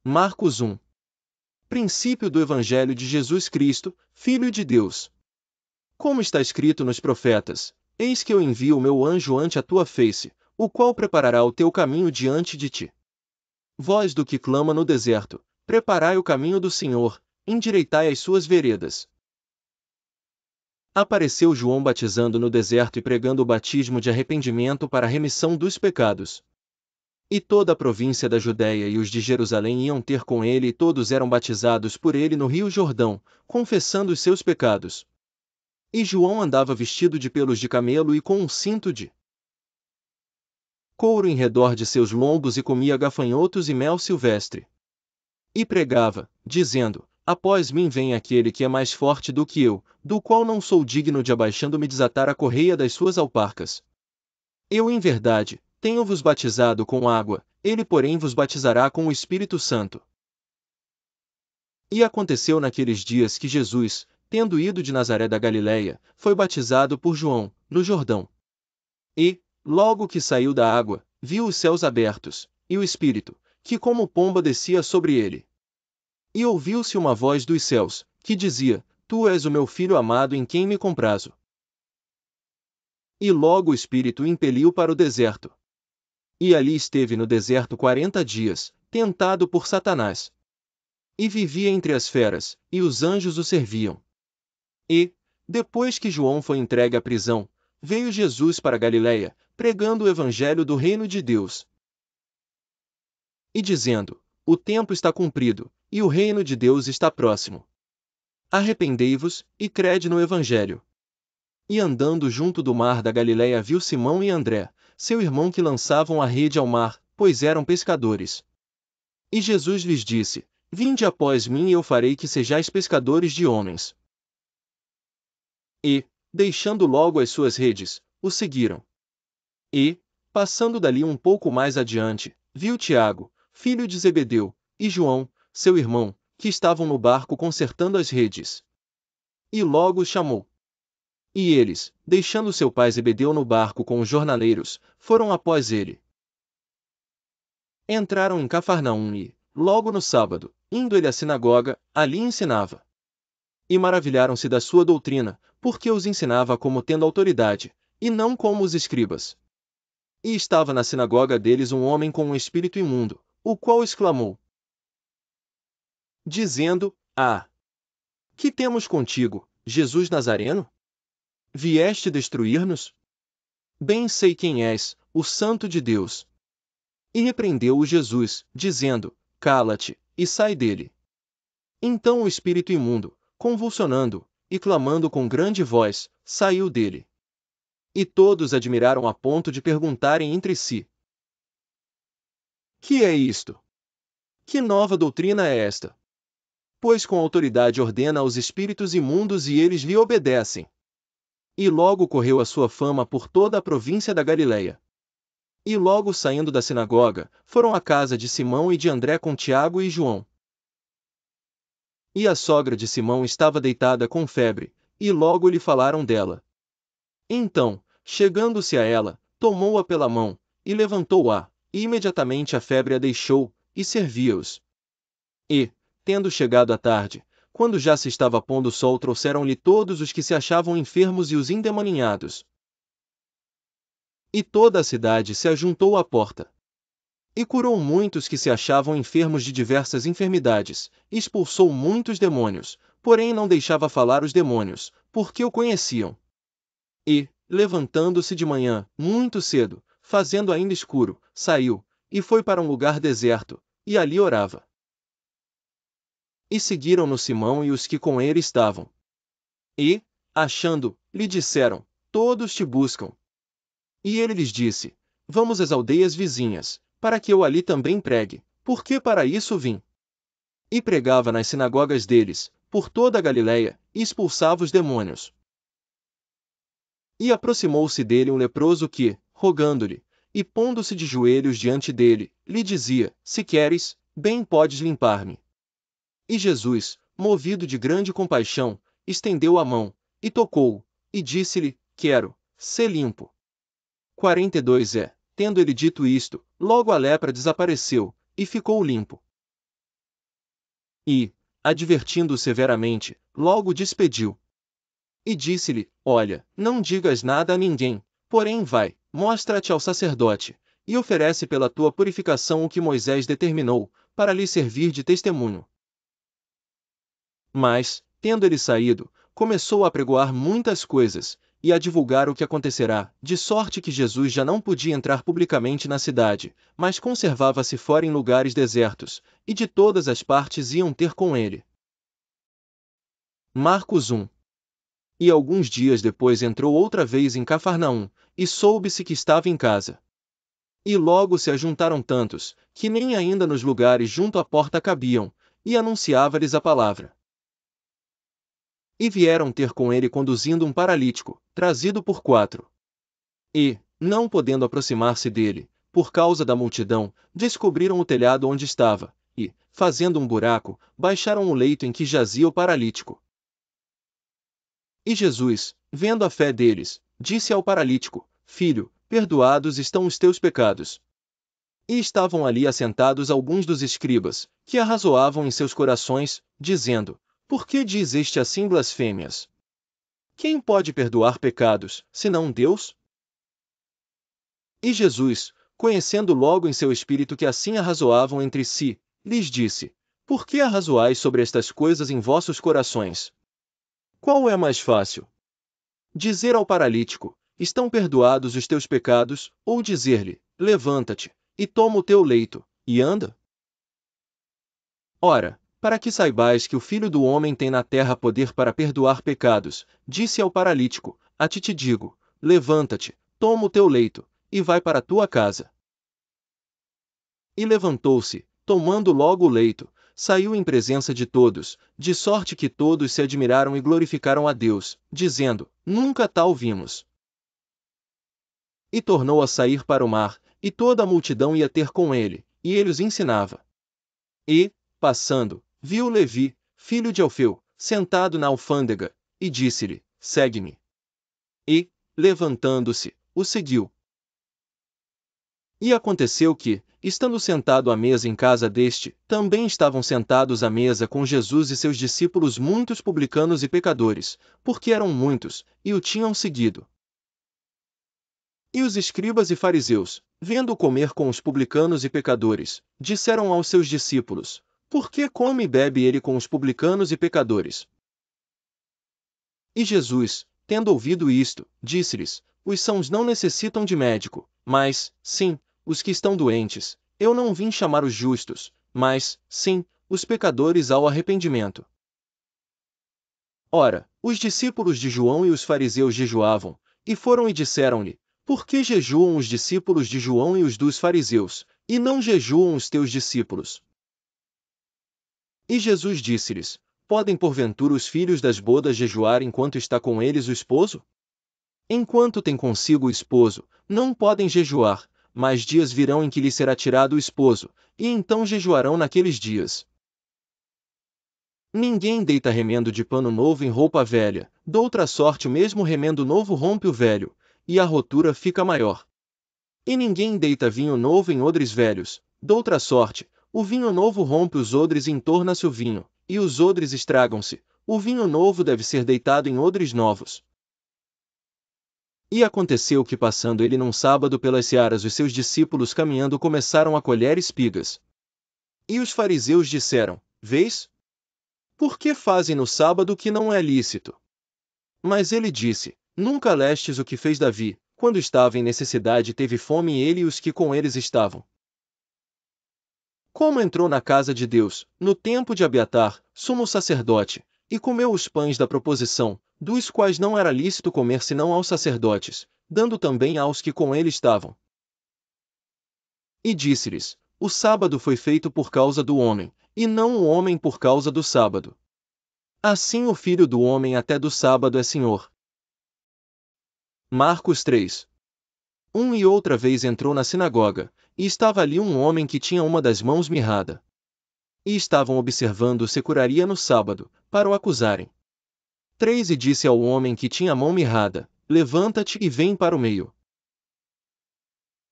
Marcos 1. Princípio do Evangelho de Jesus Cristo, Filho de Deus. Como está escrito nos profetas: Eis que eu envio o meu anjo ante a tua face, o qual preparará o teu caminho diante de ti. Voz do que clama no deserto: preparai o caminho do Senhor, endireitai as suas veredas. Apareceu João batizando no deserto e pregando o batismo de arrependimento para a remissão dos pecados. E toda a província da Judéia e os de Jerusalém iam ter com ele, e todos eram batizados por ele no rio Jordão, confessando os seus pecados. E João andava vestido de pelos de camelo e com um cinto de couro em redor de seus lombos, e comia gafanhotos e mel silvestre. E pregava, dizendo: Após mim vem aquele que é mais forte do que eu, do qual não sou digno de, abaixando-me, desatar a correia das suas alparcas. Eu, em verdade, tenho-vos batizado com água, ele, porém, vos batizará com o Espírito Santo. E aconteceu naqueles dias que Jesus, tendo ido de Nazaré da Galiléia, foi batizado por João, no Jordão. E, logo que saiu da água, viu os céus abertos, e o Espírito, que como pomba descia sobre ele. E ouviu-se uma voz dos céus, que dizia: Tu és o meu Filho amado, em quem me comprazo. E logo o Espírito o impeliu para o deserto. E ali esteve no deserto 40 dias, tentado por Satanás. E vivia entre as feras, e os anjos o serviam. E, depois que João foi entregue à prisão, veio Jesus para Galiléia, pregando o evangelho do reino de Deus. E dizendo: O tempo está cumprido, e o reino de Deus está próximo. Arrependei-vos, e crede no evangelho. E andando junto do mar da Galiléia viu Simão e André, seu irmão, que lançavam a rede ao mar, pois eram pescadores. E Jesus lhes disse: Vinde após mim, e eu farei que sejais pescadores de homens. E, deixando logo as suas redes, o seguiram. E, passando dali um pouco mais adiante, viu Tiago, filho de Zebedeu, e João, seu irmão, que estavam no barco consertando as redes. E logo os chamou. E eles, deixando seu pai Zebedeu no barco com os jornaleiros, foram após ele. Entraram em Cafarnaum e, logo no sábado, indo ele à sinagoga, ali ensinava. E maravilharam-se da sua doutrina, porque os ensinava como tendo autoridade, e não como os escribas. E estava na sinagoga deles um homem com um espírito imundo, o qual exclamou, dizendo: Que temos contigo, Jesus Nazareno? Vieste destruir-nos? Bem sei quem és, o Santo de Deus. E repreendeu-o Jesus, dizendo: Cala-te, e sai dele. Então o espírito imundo, convulsionando, e clamando com grande voz, saiu dele. E todos admiraram a ponto de perguntarem entre si: Que é isto? Que nova doutrina é esta? Pois com autoridade ordena aos espíritos imundos, e eles lhe obedecem. E logo correu a sua fama por toda a província da Galiléia. E logo saindo da sinagoga, foram à casa de Simão e de André com Tiago e João. E a sogra de Simão estava deitada com febre, e logo lhe falaram dela. Então, chegando-se a ela, tomou-a pela mão, e levantou-a, e imediatamente a febre a deixou, e servia-os. E, tendo chegado a tarde, quando já se estava pondo o sol, trouxeram-lhe todos os que se achavam enfermos e os endemoninhados. E toda a cidade se ajuntou à porta. E curou muitos que se achavam enfermos de diversas enfermidades, e expulsou muitos demônios, porém não deixava falar os demônios, porque o conheciam. E, levantando-se de manhã, muito cedo, fazendo ainda escuro, saiu, e foi para um lugar deserto, e ali orava. E seguiram-no Simão e os que com ele estavam. E, achando, lhe disseram: Todos te buscam. E ele lhes disse: Vamos às aldeias vizinhas, para que eu ali também pregue, porque para isso vim. E pregava nas sinagogas deles, por toda a Galiléia, e expulsava os demônios. E aproximou-se dele um leproso que, rogando-lhe, e pondo-se de joelhos diante dele, lhe dizia: Se queres, bem podes limpar-me. E Jesus, movido de grande compaixão, estendeu a mão, e tocou-o, e disse-lhe: Quero, sê limpo. 42 Tendo ele dito isto, logo a lepra desapareceu, e ficou limpo. E, advertindo-o severamente, logo despediu. E disse-lhe: Olha, não digas nada a ninguém, porém vai, mostra-te ao sacerdote, e oferece pela tua purificação o que Moisés determinou, para lhe servir de testemunho. Mas, tendo ele saído, começou a apregoar muitas coisas, e a divulgar o que acontecerá, de sorte que Jesus já não podia entrar publicamente na cidade, mas conservava-se fora em lugares desertos, e de todas as partes iam ter com ele. Marcos 1. E alguns dias depois entrou outra vez em Cafarnaum, e soube-se que estava em casa. E logo se ajuntaram tantos, que nem ainda nos lugares junto à porta cabiam, e anunciava-lhes a palavra. E vieram ter com ele conduzindo um paralítico, trazido por 4. E, não podendo aproximar-se dele, por causa da multidão, descobriram o telhado onde estava, e, fazendo um buraco, baixaram o leito em que jazia o paralítico. E Jesus, vendo a fé deles, disse ao paralítico: Filho, perdoados estão os teus pecados. E estavam ali assentados alguns dos escribas, que arrazoavam em seus corações, dizendo: Por que diz este assim blasfêmias? Quem pode perdoar pecados, senão Deus? E Jesus, conhecendo logo em seu espírito que assim arrazoavam entre si, lhes disse: Por que arrazoais sobre estas coisas em vossos corações? Qual é mais fácil? Dizer ao paralítico: Estão perdoados os teus pecados, ou dizer-lhe: Levanta-te, e toma o teu leito, e anda? Ora, para que saibais que o Filho do Homem tem na terra poder para perdoar pecados, disse ao paralítico: A ti te digo, levanta-te, toma o teu leito, e vai para a tua casa. E levantou-se, tomando logo o leito, saiu em presença de todos, de sorte que todos se admiraram e glorificaram a Deus, dizendo: Nunca tal vimos. E tornou a sair para o mar, e toda a multidão ia ter com ele, e ele os ensinava. E, passando, viu Levi, filho de Alfeu, sentado na alfândega, e disse-lhe: Segue-me. E, levantando-se, o seguiu. E aconteceu que, estando sentado à mesa em casa deste, também estavam sentados à mesa com Jesus e seus discípulos muitos publicanos e pecadores, porque eram muitos, e o tinham seguido. E os escribas e fariseus, vendo-o comer com os publicanos e pecadores, disseram aos seus discípulos: Por que come e bebe ele com os publicanos e pecadores? E Jesus, tendo ouvido isto, disse-lhes: Os sãos não necessitam de médico, mas, sim, os que estão doentes. Eu não vim chamar os justos, mas, sim, os pecadores ao arrependimento. Ora, os discípulos de João e os fariseus jejuavam, e foram e disseram-lhe: Por que jejuam os discípulos de João e os dos fariseus, e não jejuam os teus discípulos? E Jesus disse-lhes: Podem porventura os filhos das bodas jejuar enquanto está com eles o esposo? Enquanto tem consigo o esposo, não podem jejuar, mas dias virão em que lhe será tirado o esposo, e então jejuarão naqueles dias. Ninguém deita remendo de pano novo em roupa velha, doutra sorte o mesmo remendo novo rompe o velho, e a rotura fica maior. E ninguém deita vinho novo em odres velhos, doutra sorte, o vinho novo rompe os odres e entorna-se o vinho, e os odres estragam-se. O vinho novo deve ser deitado em odres novos. E aconteceu que passando ele num sábado pelas searas os seus discípulos caminhando começaram a colher espigas. E os fariseus disseram: Vês? Por que fazem no sábado o que não é lícito? Mas ele disse: Nunca lestes o que fez Davi, quando estava em necessidade teve fome ele e os que com eles estavam. Como entrou na casa de Deus, no tempo de Abiatar, sumo sacerdote, e comeu os pães da proposição, dos quais não era lícito comer senão aos sacerdotes, dando também aos que com ele estavam. E disse-lhes: O sábado foi feito por causa do homem, e não o homem por causa do sábado. Assim o Filho do Homem até do sábado é Senhor. Marcos 3. E outra vez entrou na sinagoga, e estava ali um homem que tinha uma das mãos mirrada. E estavam observando se curaria no sábado, para o acusarem. 3 E disse ao homem que tinha a mão mirrada: Levanta-te e vem para o meio.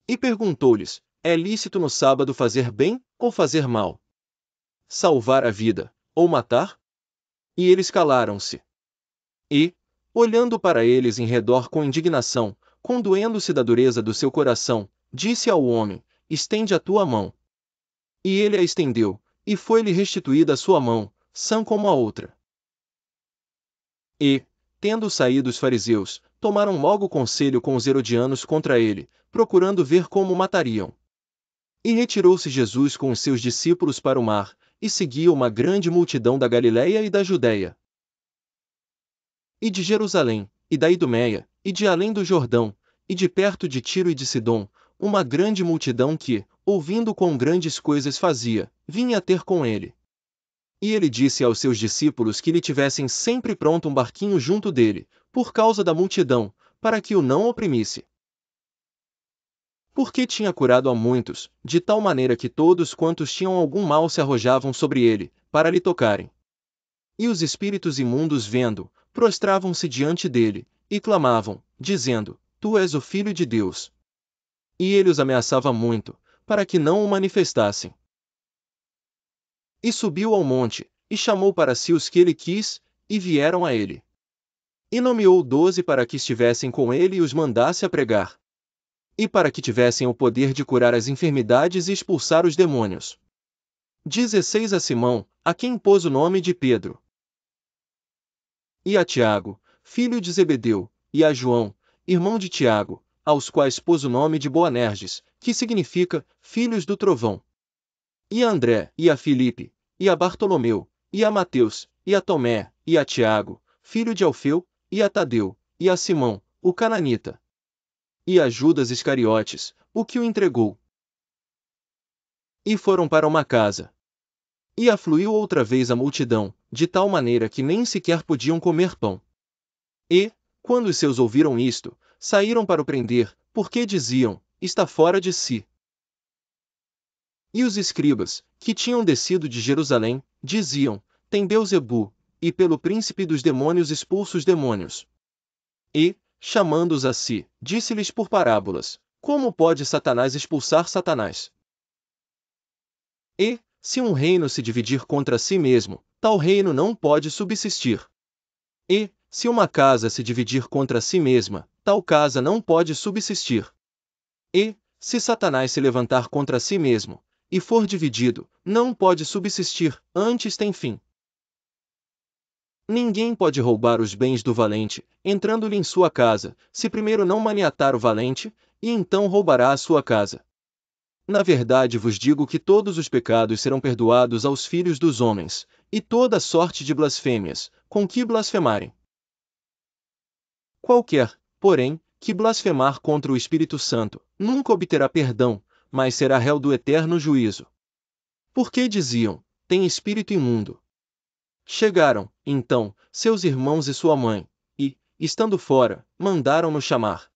E perguntou-lhes: É lícito no sábado fazer bem, ou fazer mal? Salvar a vida, ou matar? E eles calaram-se. E, olhando para eles em redor com indignação, condoendo-se da dureza do seu coração, disse ao homem: estende a tua mão. E ele a estendeu, e foi-lhe restituída a sua mão, sã como a outra. E, tendo saído os fariseus, tomaram logo conselho com os herodianos contra ele, procurando ver como o matariam. E retirou-se Jesus com os seus discípulos para o mar, e seguia uma grande multidão da Galiléia e da Judéia, e de Jerusalém, e da Idumeia, e de além do Jordão, e de perto de Tiro e de Sidom, uma grande multidão que, ouvindo quão grandes coisas fazia, vinha ter com ele. E ele disse aos seus discípulos que lhe tivessem sempre pronto um barquinho junto dele, por causa da multidão, para que o não oprimisse. Porque tinha curado a muitos, de tal maneira que todos quantos tinham algum mal se arrojavam sobre ele, para lhe tocarem. E os espíritos imundos vendo, prostravam-se diante dele, e clamavam, dizendo: Tu és o Filho de Deus. E ele os ameaçava muito, para que não o manifestassem. E subiu ao monte, e chamou para si os que ele quis, e vieram a ele. E nomeou 12 para que estivessem com ele e os mandasse a pregar. E para que tivessem o poder de curar as enfermidades e expulsar os demônios. 16 a Simão, a quem pôs o nome de Pedro. E a Tiago, filho de Zebedeu, e a João, irmão de Tiago, aos quais pôs o nome de Boanerges, que significa, filhos do trovão. E a André, e a Filipe, e a Bartolomeu, e a Mateus, e a Tomé, e a Tiago, filho de Alfeu, e a Tadeu, e a Simão, o cananita. E a Judas Iscariotes, o que o entregou. E foram para uma casa. E afluiu outra vez a multidão, de tal maneira que nem sequer podiam comer pão. E, quando os seus ouviram isto, saíram para o prender, porque diziam: está fora de si. E os escribas, que tinham descido de Jerusalém, diziam: tem Beelzebu, e pelo príncipe dos demônios expulsa os demônios. E, chamando-os a si, disse-lhes por parábolas: como pode Satanás expulsar Satanás? E, se um reino se dividir contra si mesmo, tal reino não pode subsistir. E, se uma casa se dividir contra si mesma, tal casa não pode subsistir. E, se Satanás se levantar contra si mesmo, e for dividido, não pode subsistir, antes tem fim. Ninguém pode roubar os bens do valente, entrando-lhe em sua casa, se primeiro não maniatar o valente, e então roubará a sua casa. Na verdade vos digo que todos os pecados serão perdoados aos filhos dos homens, e toda sorte de blasfêmias, com que blasfemarem. Qualquer, porém, que blasfemar contra o Espírito Santo, nunca obterá perdão, mas será réu do eterno juízo. Porque diziam: tem espírito imundo. Chegaram, então, seus irmãos e sua mãe, e, estando fora, mandaram-no chamar.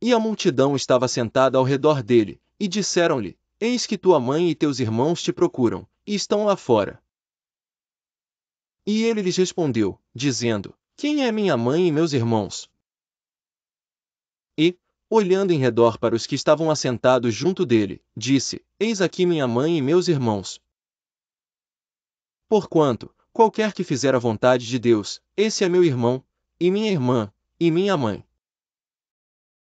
E a multidão estava sentada ao redor dele, e disseram-lhe: eis que tua mãe e teus irmãos te procuram, e estão lá fora. E ele lhes respondeu, dizendo: quem é minha mãe e meus irmãos? E, olhando em redor para os que estavam assentados junto dele, disse: eis aqui minha mãe e meus irmãos. Porquanto, qualquer que fizer a vontade de Deus, esse é meu irmão, e minha irmã, e minha mãe.